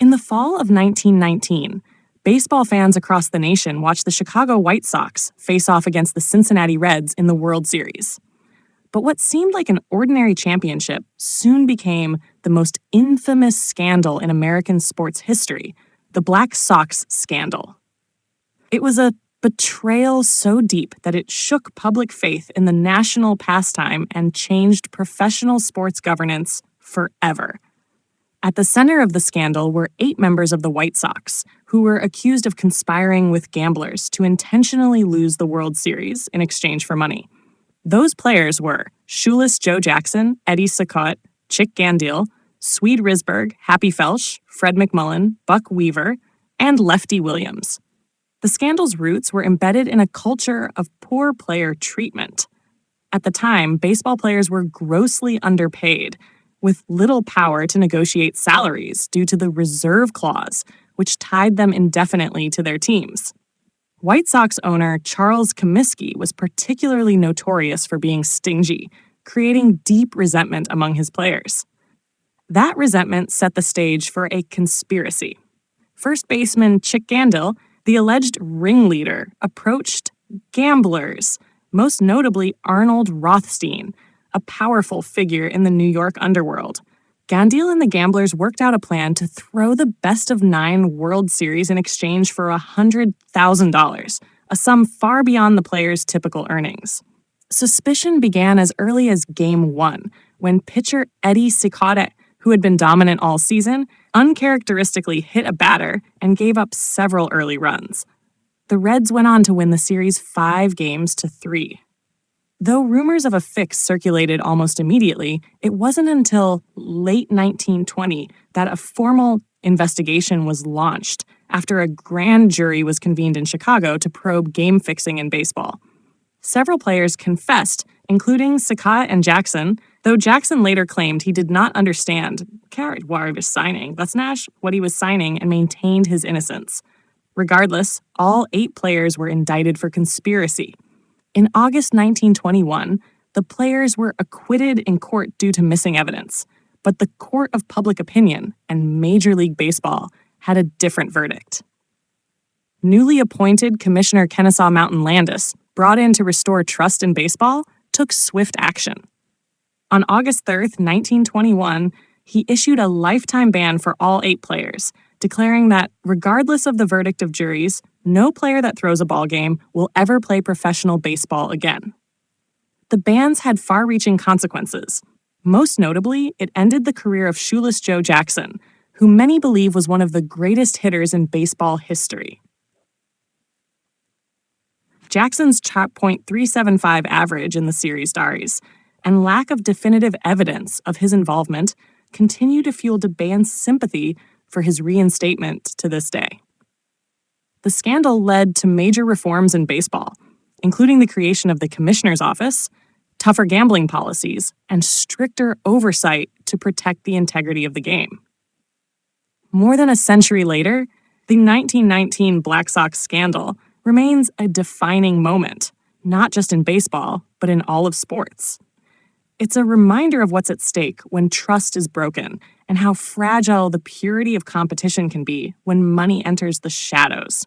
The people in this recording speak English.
In the fall of 1919, baseball fans across the nation watched the Chicago White Sox face off against the Cincinnati Reds in the World Series. But what seemed like an ordinary championship soon became the most infamous scandal in American sports history, the Black Sox Scandal. It was a betrayal so deep that it shook public faith in the national pastime and changed professional sports governance forever. At the center of the scandal were 8 members of the White Sox, who were accused of conspiring with gamblers to intentionally lose the World Series in exchange for money. Those players were Shoeless Joe Jackson, Eddie Sacotte, Chick Gandil, Swede Risberg, Happy Felsch, Fred McMullen, Buck Weaver, and Lefty Williams. The scandal's roots were embedded in a culture of poor player treatment. At the time, baseball players were grossly underpaid, with little power to negotiate salaries due to the reserve clause, which tied them indefinitely to their teams. White Sox owner Charles Comiskey was particularly notorious for being stingy, creating deep resentment among his players. That resentment set the stage for a conspiracy. First baseman Chick Gandil, the alleged ringleader, approached gamblers, most notably Arnold Rothstein, a powerful figure in the New York underworld. Gandil and the gamblers worked out a plan to throw the best-of-9 World Series in exchange for $100,000, a sum far beyond the players' typical earnings. Suspicion began as early as Game 1, when pitcher Eddie Sacotte, who had been dominant all season, uncharacteristically hit a batter and gave up several early runs. The Reds went on to win the series 5-3. Though rumors of a fix circulated almost immediately, it wasn't until late 1920 that a formal investigation was launched after a grand jury was convened in Chicago to probe game fixing in baseball. Several players confessed, including Sacotte and Jackson, though Jackson later claimed he did not understand what he was signing. What he was signing, and maintained his innocence. Regardless, all 8 players were indicted for conspiracy. In August 1921, the players were acquitted in court due to missing evidence, but the court of public opinion and Major League Baseball had a different verdict. Newly appointed Commissioner Kennesaw Mountain Landis, brought in to restore trust in baseball, took swift action. On August 3rd, 1921, he issued a lifetime ban for all 8 players, declaring that, regardless of the verdict of juries, no player that throws a ball game will ever play professional baseball again. The bans had far-reaching consequences. Most notably, it ended the career of Shoeless Joe Jackson, who many believe was one of the greatest hitters in baseball history. Jackson's .375 average in the series diaries and lack of definitive evidence of his involvement continue to fuel debate and sympathy for his reinstatement to this day. The scandal led to major reforms in baseball, including the creation of the commissioner's office, tougher gambling policies, and stricter oversight to protect the integrity of the game. More than a century later, the 1919 Black Sox Scandal remains a defining moment, not just in baseball, but in all of sports. It's a reminder of what's at stake when trust is broken and how fragile the purity of competition can be when money enters the shadows.